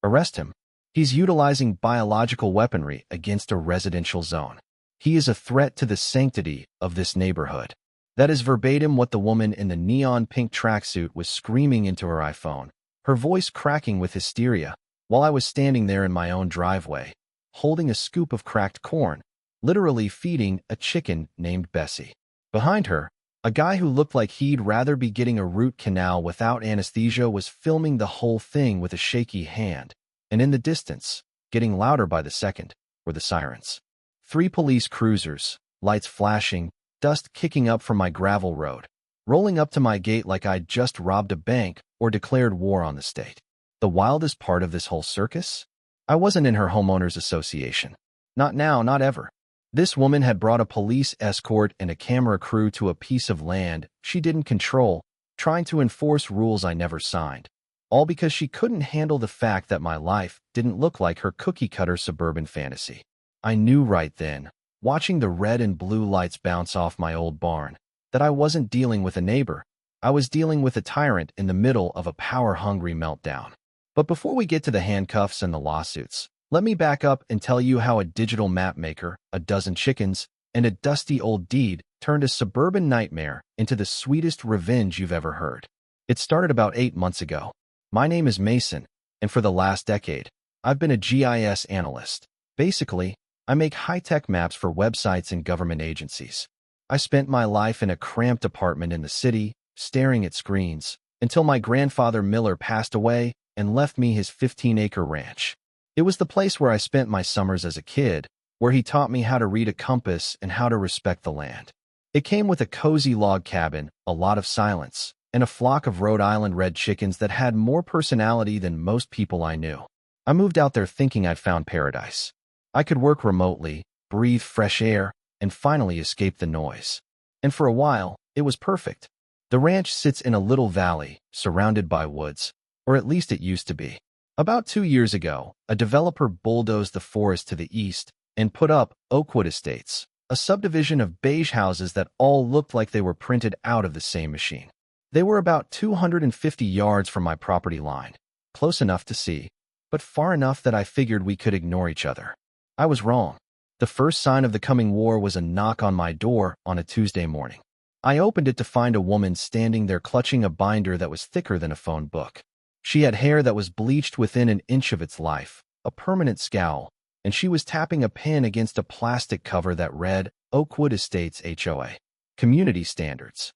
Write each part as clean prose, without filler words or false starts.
Arrest him. He's utilizing biological weaponry against a residential zone. He is a threat to the sanctity of this neighborhood. That is verbatim what the woman in the neon pink tracksuit was screaming into her iPhone, her voice cracking with hysteria, while I was standing there in my own driveway, holding a scoop of cracked corn, literally feeding a chicken named Bessie. Behind her, a guy who looked like he'd rather be getting a root canal without anesthesia was filming the whole thing with a shaky hand, and in the distance, getting louder by the second, were the sirens. 3 police cruisers, lights flashing, dust kicking up from my gravel road, rolling up to my gate like I'd just robbed a bank or declared war on the state. The wildest part of this whole circus? I wasn't in her homeowners association. Not now, not ever. This woman had brought a police escort and a camera crew to a piece of land she didn't control, trying to enforce rules I never signed, all because she couldn't handle the fact that my life didn't look like her cookie-cutter suburban fantasy. I knew right then, watching the red and blue lights bounce off my old barn, that I wasn't dealing with a neighbor. I was dealing with a tyrant in the middle of a power-hungry meltdown. But before we get to the handcuffs and the lawsuits, let me back up and tell you how a digital map maker, a dozen chickens, and a dusty old deed turned a suburban nightmare into the sweetest revenge you've ever heard. It started about 8 months ago. My name is Mason, and for the last decade, I've been a GIS analyst. Basically, I make high-tech maps for websites and government agencies. I spent my life in a cramped apartment in the city, staring at screens, until my grandfather Miller passed away and left me his 15-acre ranch. It was the place where I spent my summers as a kid, where he taught me how to read a compass and how to respect the land. It came with a cozy log cabin, a lot of silence, and a flock of Rhode Island red chickens that had more personality than most people I knew. I moved out there thinking I'd found paradise. I could work remotely, breathe fresh air, and finally escape the noise. And for a while, it was perfect. The ranch sits in a little valley, surrounded by woods, or at least it used to be. About 2 years ago, a developer bulldozed the forest to the east and put up Oakwood Estates, a subdivision of beige houses that all looked like they were printed out of the same machine. They were about 250 yards from my property line, close enough to see, but far enough that I figured we could ignore each other. I was wrong. The first sign of the coming war was a knock on my door on a Tuesday morning. I opened it to find a woman standing there clutching a binder that was thicker than a phone book. She had hair that was bleached within an inch of its life, a permanent scowl, and she was tapping a pen against a plastic cover that read, Oakwood Estates HOA. Community Standards.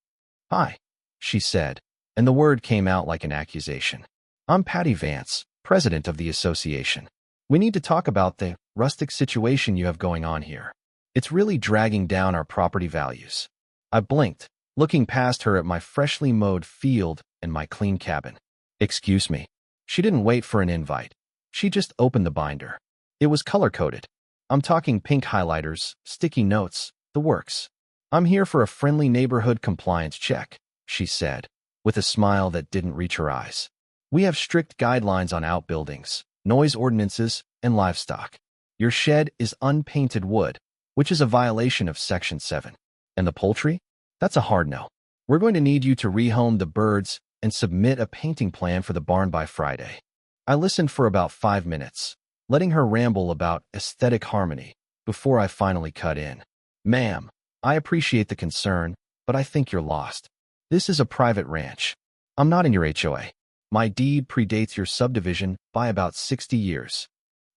"Hi," she said, and the word came out like an accusation. "I'm Patty Vance, president of the association. We need to talk about the rustic situation you have going on here. It's really dragging down our property values." I blinked, looking past her at my freshly mowed field and my clean cabin. "Excuse me." She didn't wait for an invite. She just opened the binder. It was color-coded. I'm talking pink highlighters, sticky notes, the works. "I'm here for a friendly neighborhood compliance check," she said, with a smile that didn't reach her eyes. "We have strict guidelines on outbuildings, noise ordinances, and livestock. Your shed is unpainted wood, which is a violation of Section 7. And the poultry? That's a hard no. We're going to need you to rehome the birds and submit a painting plan for the barn by Friday." I listened for about 5 minutes, letting her ramble about aesthetic harmony before I finally cut in. "Ma'am, I appreciate the concern, but I think you're lost. This is a private ranch. I'm not in your HOA. My deed predates your subdivision by about 60 years.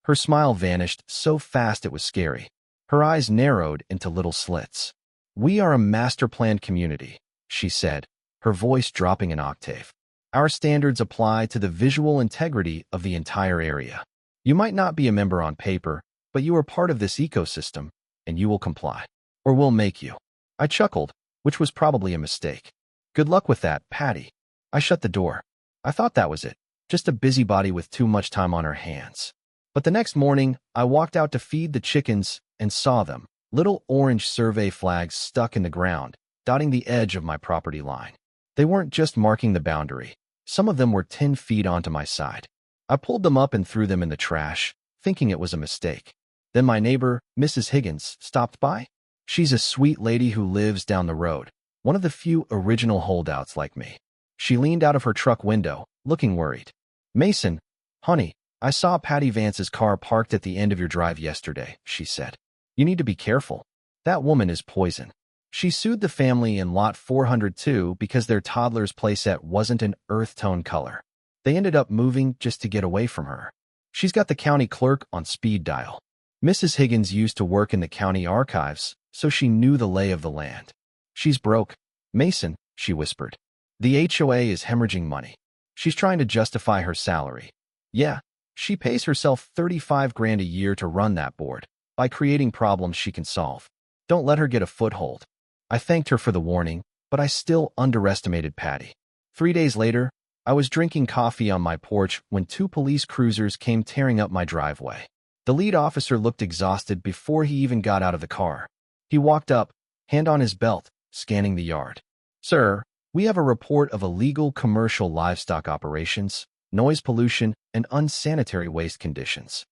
Her smile vanished so fast it was scary. Her eyes narrowed into little slits. "We are a master-planned community," she said, her voice dropping an octave. "Our standards apply to the visual integrity of the entire area. You might not be a member on paper, but you are part of this ecosystem, and you will comply. Or we'll make you." I chuckled, which was probably a mistake. "Good luck with that, Patty." I shut the door. I thought that was it, just a busybody with too much time on her hands. But the next morning, I walked out to feed the chickens and saw them, little orange survey flags stuck in the ground, dotting the edge of my property line. They weren't just marking the boundary. Some of them were 10 feet onto my side. I pulled them up and threw them in the trash, thinking it was a mistake. Then my neighbor, Mrs. Higgins, stopped by. She's a sweet lady who lives down the road, one of the few original holdouts like me. She leaned out of her truck window, looking worried. "Mason, honey, I saw Patty Vance's car parked at the end of your drive yesterday, she said. You need to be careful. That woman is poison. She sued the family in lot 402 because their toddler's playset wasn't an earth tone color. They ended up moving just to get away from her. She's got the county clerk on speed dial. Mrs. Higgins used to work in the county archives, so she knew the lay of the land. She's broke. Mason, she whispered. The HOA is hemorrhaging money. She's trying to justify her salary. Yeah, she pays herself 35 grand a year to run that board, by creating problems she can solve. Don't let her get a foothold. I thanked her for the warning, but I still underestimated Patty. 3 days later, I was drinking coffee on my porch when 2 police cruisers came tearing up my driveway. The lead officer looked exhausted before he even got out of the car. He walked up, hand on his belt, scanning the yard. Sir, we have a report of illegal commercial livestock operations, noise pollution, and unsanitary waste conditions.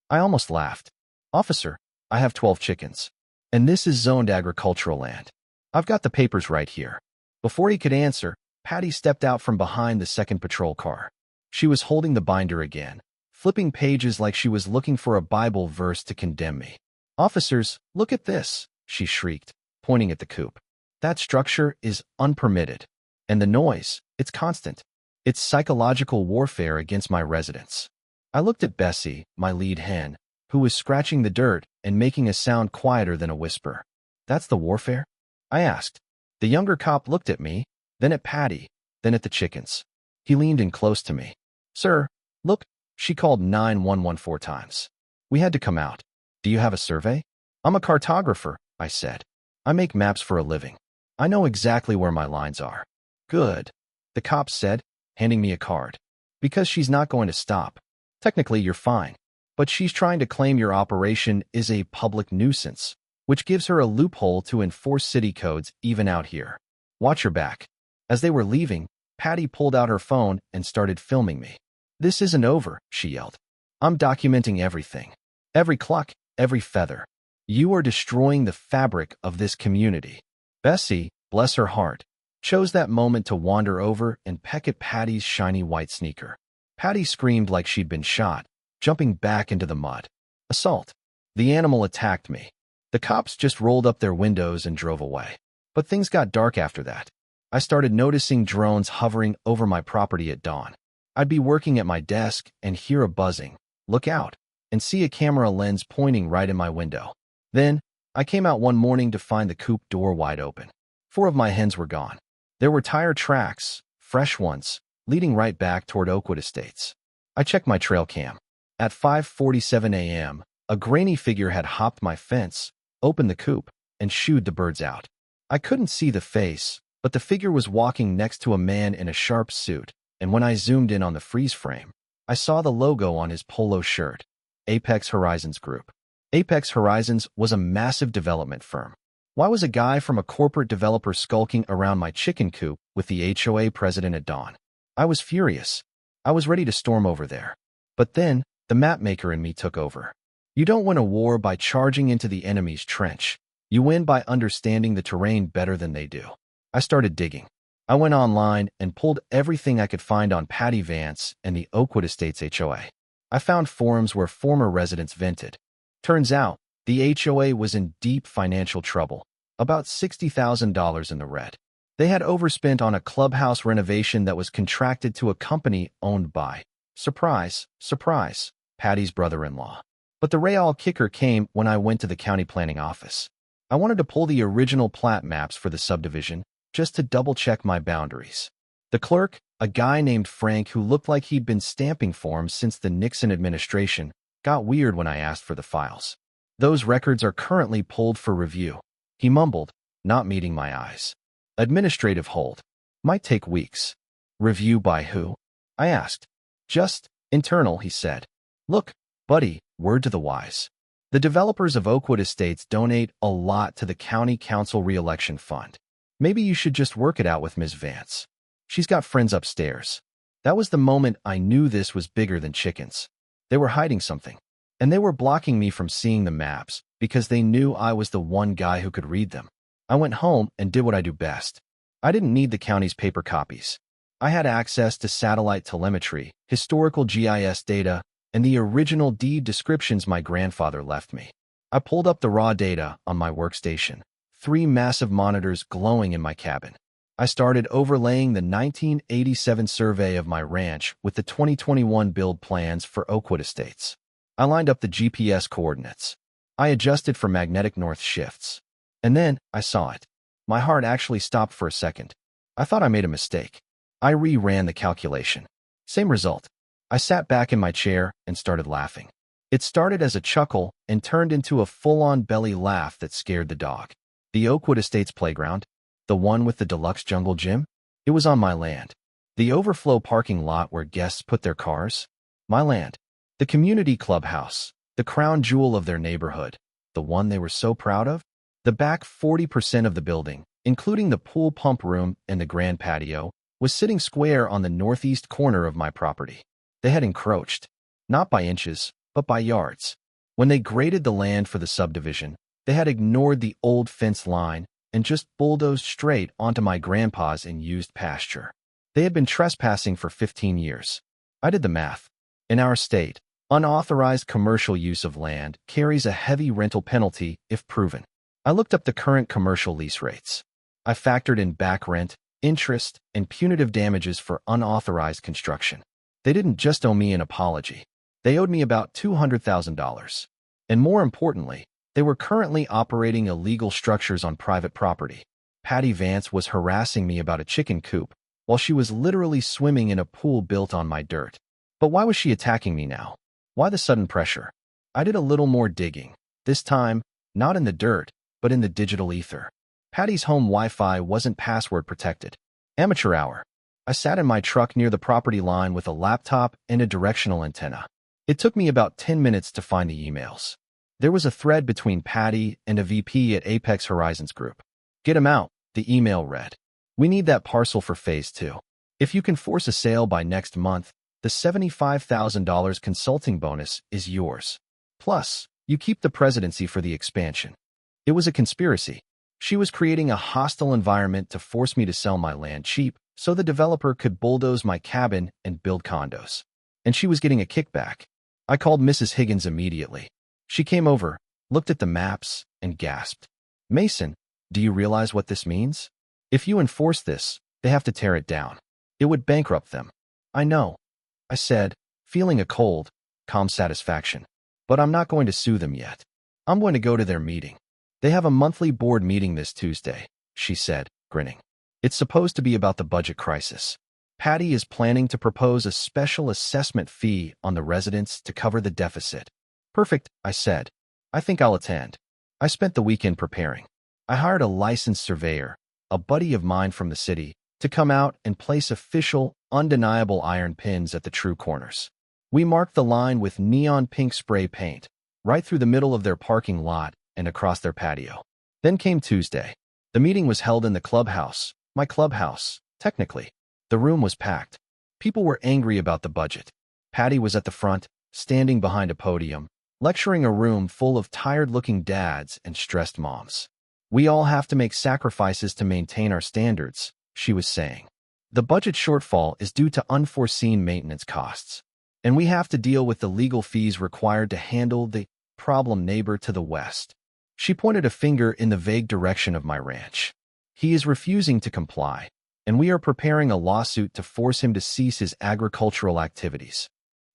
I almost laughed. Officer, I have 12 chickens. And this is zoned agricultural land. I've got the papers right here. Before he could answer, Patty stepped out from behind the second patrol car. She was holding the binder again, flipping pages like she was looking for a Bible verse to condemn me. Officers, look at this, she shrieked, pointing at the coop. That structure is unpermitted. And the noise, it's constant. It's psychological warfare against my residents. I looked at Bessie, my lead hen, who was scratching the dirt and making a sound quieter than a whisper. That's the warfare? I asked. The younger cop looked at me, then at Patty, then at the chickens. He leaned in close to me. Sir, look, she called 911 4 times. We had to come out. Do you have a survey? I'm a cartographer, I said. I make maps for a living. I know exactly where my lines are. Good, the cop said, handing me a card. Because she's not going to stop. Technically, you're fine. But she's trying to claim your operation is a public nuisance, which gives her a loophole to enforce city codes even out here. Watch your back. As they were leaving, Patty pulled out her phone and started filming me. This isn't over, she yelled. I'm documenting everything. Every cluck, every feather. You are destroying the fabric of this community. Bessie, bless her heart, chose that moment to wander over and peck at Patty's shiny white sneaker. Patty screamed like she'd been shot, jumping back into the mud. Assault. The animal attacked me. The cops just rolled up their windows and drove away. But things got dark after that. I started noticing drones hovering over my property at dawn. I'd be working at my desk and hear a buzzing, look out, and see a camera lens pointing right in my window. Then, I came out one morning to find the coop door wide open. 4 of my hens were gone. There were tire tracks, fresh ones, leading right back toward Oakwood Estates. I checked my trail cam. At 5:47 a.m., a grainy figure had hopped my fence, opened the coop, and shooed the birds out. I couldn't see the face, but the figure was walking next to a man in a sharp suit, and when I zoomed in on the freeze frame, I saw the logo on his polo shirt, Apex Horizons Group. Apex Horizons was a massive development firm. Why was a guy from a corporate developer skulking around my chicken coop with the HOA president at dawn? I was furious. I was ready to storm over there. But then, the map maker in me took over. You don't win a war by charging into the enemy's trench. You win by understanding the terrain better than they do. I started digging. I went online and pulled everything I could find on Patty Vance and the Oakwood Estates HOA. I found forums where former residents vented. Turns out, the HOA was in deep financial trouble, about $60,000 in the red. They had overspent on a clubhouse renovation that was contracted to a company owned by, surprise, surprise, Patty's brother-in-law. But the real kicker came when I went to the county planning office. I wanted to pull the original plat maps for the subdivision, just to double-check my boundaries. The clerk, a guy named Frank who looked like he'd been stamping forms since the Nixon administration, got weird when I asked for the files. Those records are currently pulled for review. He mumbled, not meeting my eyes. Administrative hold. Might take weeks. Review by who? I asked. Just internal, he said. Look, buddy, word to the wise. The developers of Oakwood Estates donate a lot to the county council re-election fund. Maybe you should just work it out with Ms. Vance. She's got friends upstairs. That was the moment I knew this was bigger than chickens. They were hiding something. And they were blocking me from seeing the maps because they knew I was the one guy who could read them. I went home and did what I do best. I didn't need the county's paper copies. I had access to satellite telemetry, historical GIS data, and the original deed descriptions my grandfather left me. I pulled up the raw data on my workstation, 3 massive monitors glowing in my cabin. I started overlaying the 1987 survey of my ranch with the 2021 build plans for Oakwood Estates. I lined up the GPS coordinates. I adjusted for magnetic north shifts. And then I saw it. My heart actually stopped for a second. I thought I made a mistake. I re-ran the calculation. Same result. I sat back in my chair and started laughing. It started as a chuckle and turned into a full-on belly laugh that scared the dog. The Oakwood Estates playground, the one with the deluxe jungle gym, it was on my land. The overflow parking lot where guests put their cars, my land. The community clubhouse, the crown jewel of their neighborhood, the one they were so proud of. The back 40% of the building, including the pool pump room and the grand patio, was sitting square on the northeast corner of my property. They had encroached, not by inches, but by yards. When they graded the land for the subdivision, they had ignored the old fence line and just bulldozed straight onto my grandpa's unused pasture. They had been trespassing for 15 years. I did the math. In our state, unauthorized commercial use of land carries a heavy rental penalty if proven. I looked up the current commercial lease rates. I factored in back rent, interest, and punitive damages for unauthorized construction. They didn't just owe me an apology. They owed me about $200,000. And more importantly, they were currently operating illegal structures on private property. Patty Vance was harassing me about a chicken coop while she was literally swimming in a pool built on my dirt. But why was she attacking me now? Why the sudden pressure? I did a little more digging, this time not in the dirt, but in the digital ether. Patty's home Wi-Fi wasn't password protected. Amateur hour. I sat in my truck near the property line with a laptop and a directional antenna. It took me about 10 minutes to find the emails. There was a thread between Patty and a VP at Apex Horizons Group. Get him out, the email read. We need that parcel for phase 2. If you can force a sale by next month, the $75,000 consulting bonus is yours. Plus, you keep the presidency for the expansion. It was a conspiracy. She was creating a hostile environment to force me to sell my land cheap so the developer could bulldoze my cabin and build condos. And she was getting a kickback. I called Mrs. Higgins immediately. She came over, looked at the maps, and gasped. Mason, do you realize what this means? If you enforce this, they have to tear it down. It would bankrupt them. I know, I said, feeling a cold, calm satisfaction. But I'm not going to sue them yet. I'm going to go to their meeting. They have a monthly board meeting this Tuesday, she said, grinning. It's supposed to be about the budget crisis. Patty is planning to propose a special assessment fee on the residents to cover the deficit. Perfect, I said. I think I'll attend. I spent the weekend preparing. I hired a licensed surveyor, a buddy of mine from the city, to come out and place official, undeniable iron pins at the true corners. We marked the line with neon pink spray paint, right through the middle of their parking lot and across their patio. Then came Tuesday. The meeting was held in the clubhouse, my clubhouse, technically. The room was packed. People were angry about the budget. Patty was at the front, standing behind a podium, lecturing a room full of tired-looking dads and stressed moms. We all have to make sacrifices to maintain our standards, she was saying. The budget shortfall is due to unforeseen maintenance costs, and we have to deal with the legal fees required to handle the problem neighbor to the west. She pointed a finger in the vague direction of my ranch. He is refusing to comply, and we are preparing a lawsuit to force him to cease his agricultural activities.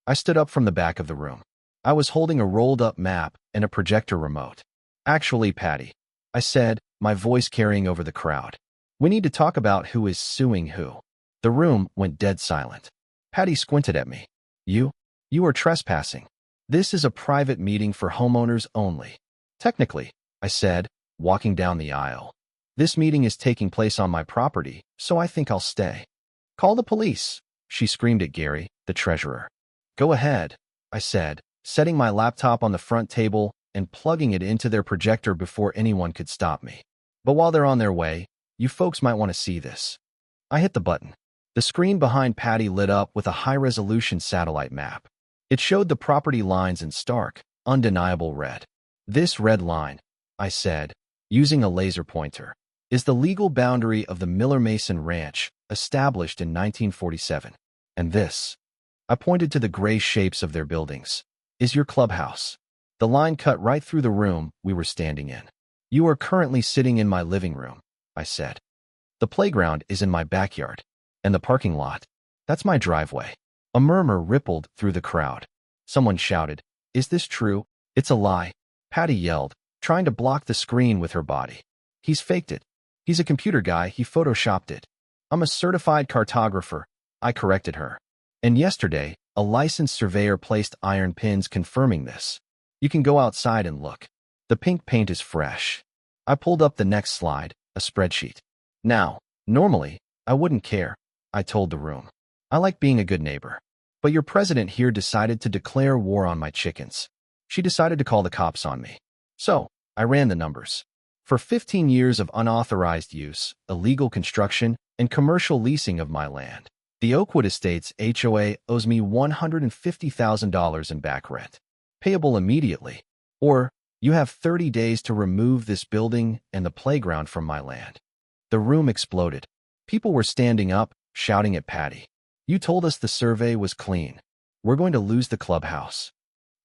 I stood up from the back of the room. I was holding a rolled-up map and a projector remote. Actually, Patty, I said, my voice carrying over the crowd. We need to talk about who is suing who. The room went dead silent. Patty squinted at me. You are trespassing. This is a private meeting for homeowners only. Technically, I said, walking down the aisle. This meeting is taking place on my property, so I think I'll stay. Call the police, she screamed at Gary, the treasurer. Go ahead, I said, setting my laptop on the front table and plugging it into their projector before anyone could stop me. But while they're on their way, you folks might want to see this. I hit the button. The screen behind Patty lit up with a high-resolution satellite map. It showed the property lines in stark, undeniable red. This red line, I said, using a laser pointer, is the legal boundary of the Miller Mason Ranch, established in 1947. And this I pointed to the gray shapes of their buildings. Is your clubhouse? The line cut right through the room we were standing in. You are currently sitting in my living room, I said. The playground is in my backyard. And the parking lot? That's my driveway. A murmur rippled through the crowd. Someone shouted, "Is this true?" "It's a lie," Patty yelled, trying to block the screen with her body. "He's faked it. He's a computer guy, he photoshopped it." "I'm a certified cartographer," I corrected her. "And yesterday, a licensed surveyor placed iron pins confirming this. You can go outside and look. The pink paint is fresh." I pulled up the next slide, a spreadsheet. "Now, normally, I wouldn't care," I told the room. "I like being a good neighbor. But your president here decided to declare war on my chickens. She decided to call the cops on me. So, I ran the numbers. For 15 years of unauthorized use, illegal construction, and commercial leasing of my land, the Oakwood Estates HOA owes me $150,000 in back rent, payable immediately. Or, you have 30 days to remove this building and the playground from my land." The room exploded. People were standing up, shouting at Patty. "You told us the survey was clean. We're going to lose the clubhouse.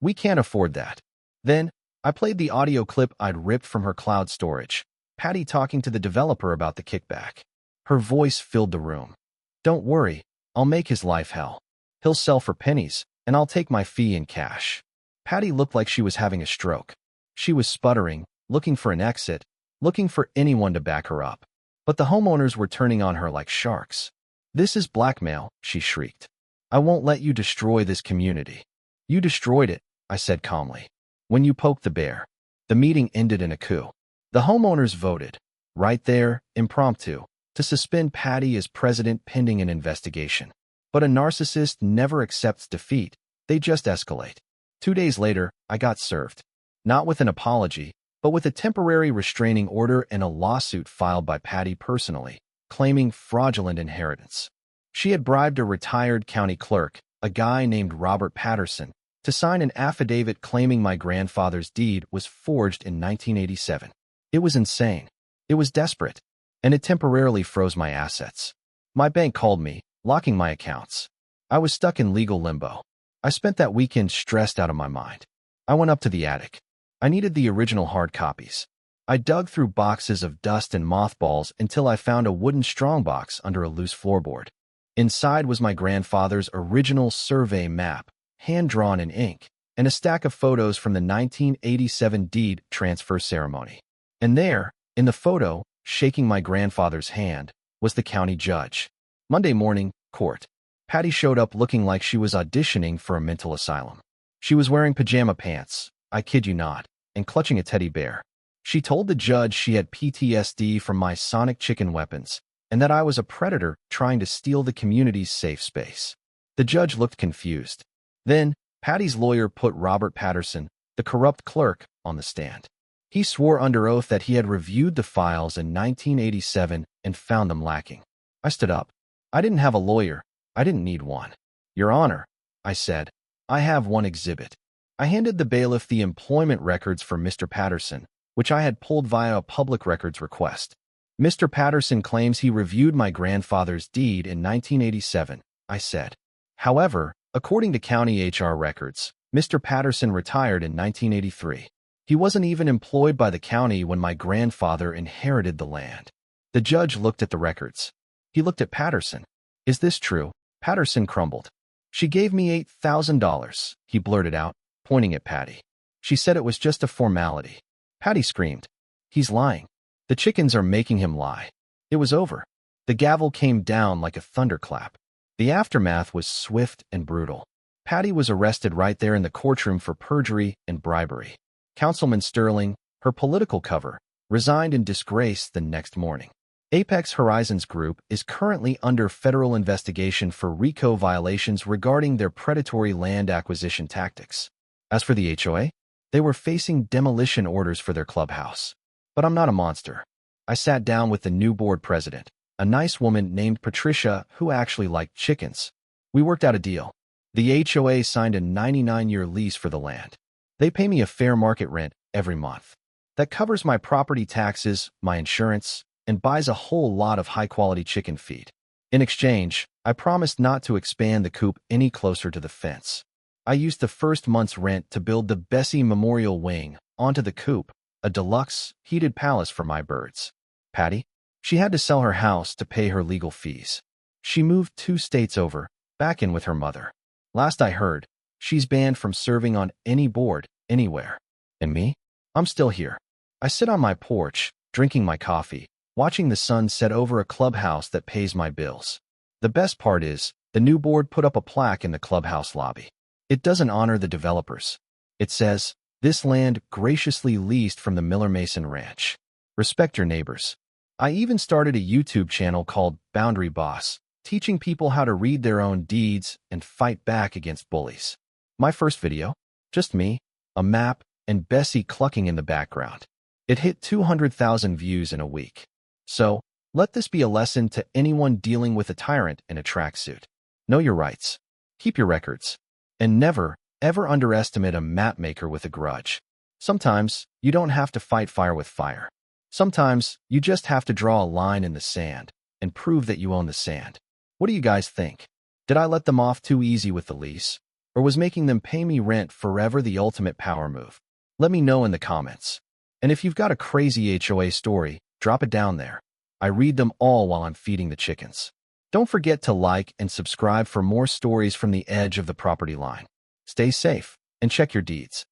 We can't afford that." Then, I played the audio clip I'd ripped from her cloud storage, Patty talking to the developer about the kickback. Her voice filled the room. "Don't worry, I'll make his life hell. He'll sell for pennies, and I'll take my fee in cash." Patty looked like she was having a stroke. She was sputtering, looking for an exit, looking for anyone to back her up. But the homeowners were turning on her like sharks. "This is blackmail," she shrieked. "I won't let you destroy this community." "You destroyed it," I said calmly, "when you poked the bear." The meeting ended in a coup. The homeowners voted, right there, impromptu, to suspend Patty as president pending an investigation. But a narcissist never accepts defeat, they just escalate. 2 days later, I got served. Not with an apology, but with a temporary restraining order and a lawsuit filed by Patty personally, claiming fraudulent inheritance. She had bribed a retired county clerk, a guy named Robert Patterson, to sign an affidavit claiming my grandfather's deed was forged in 1987. It was insane. It was desperate. And it temporarily froze my assets. My bank called me, locking my accounts. I was stuck in legal limbo. I spent that weekend stressed out of my mind. I went up to the attic. I needed the original hard copies. I dug through boxes of dust and mothballs until I found a wooden strongbox under a loose floorboard. Inside was my grandfather's original survey map, hand-drawn in ink, and a stack of photos from the 1987 deed transfer ceremony. And there, in the photo, shaking my grandfather's hand, was the county judge. Monday morning, court. Patty showed up looking like she was auditioning for a mental asylum. She was wearing pajama pants, I kid you not, and clutching a teddy bear. She told the judge she had PTSD from my sonic chicken weapons, and that I was a predator trying to steal the community's safe space. The judge looked confused. Then, Patty's lawyer put Robert Patterson, the corrupt clerk, on the stand. He swore under oath that he had reviewed the files in 1987 and found them lacking. I stood up. I didn't have a lawyer. I didn't need one. "Your Honor," I said, "I have one exhibit." I handed the bailiff the employment records for Mr. Patterson, which I had pulled via a public records request. "Mr. Patterson claims he reviewed my grandfather's deed in 1987, I said. "However, according to county HR records, Mr. Patterson retired in 1983. He wasn't even employed by the county when my grandfather inherited the land." The judge looked at the records. He looked at Patterson. "Is this true?" Patterson crumbled. "She gave me $8,000, he blurted out, pointing at Patty. "She said it was just a formality." Patty screamed. "He's lying. The chickens are making him lie." It was over. The gavel came down like a thunderclap. The aftermath was swift and brutal. Patty was arrested right there in the courtroom for perjury and bribery. Councilman Sterling, her political cover, resigned in disgrace the next morning. Apex Horizons Group is currently under federal investigation for RICO violations regarding their predatory land acquisition tactics. As for the HOA, they were facing demolition orders for their clubhouse. But I'm not a monster. I sat down with the new board president, a nice woman named Patricia who actually liked chickens. We worked out a deal. The HOA signed a 99-year lease for the land. They pay me a fair market rent every month. That covers my property taxes, my insurance, and buys a whole lot of high-quality chicken feed. In exchange, I promised not to expand the coop any closer to the fence. I used the first month's rent to build the Bessie Memorial Wing onto the coop, a deluxe, heated palace for my birds. Patty? She had to sell her house to pay her legal fees. She moved 2 states over, back in with her mother. Last I heard, she's banned from serving on any board, anywhere. And me? I'm still here. I sit on my porch, drinking my coffee, watching the sun set over a clubhouse that pays my bills. The best part is, the new board put up a plaque in the clubhouse lobby. It doesn't honor the developers. It says, "This land graciously leased from the Miller Mason Ranch. Respect your neighbors." I even started a YouTube channel called Boundary Boss, teaching people how to read their own deeds and fight back against bullies. My first video? Just me, a map, and Bessie clucking in the background. It hit 200,000 views in a week. So, let this be a lesson to anyone dealing with a tyrant in a tracksuit. Know your rights. Keep your records. And never, ever underestimate a map maker with a grudge. Sometimes, you don't have to fight fire with fire. Sometimes, you just have to draw a line in the sand and prove that you own the sand. What do you guys think? Did I let them off too easy with the lease? Or was making them pay me rent forever the ultimate power move? Let me know in the comments. And if you've got a crazy HOA story, drop it down there. I read them all while I'm feeding the chickens. Don't forget to like and subscribe for more stories from the edge of the property line. Stay safe and check your deeds.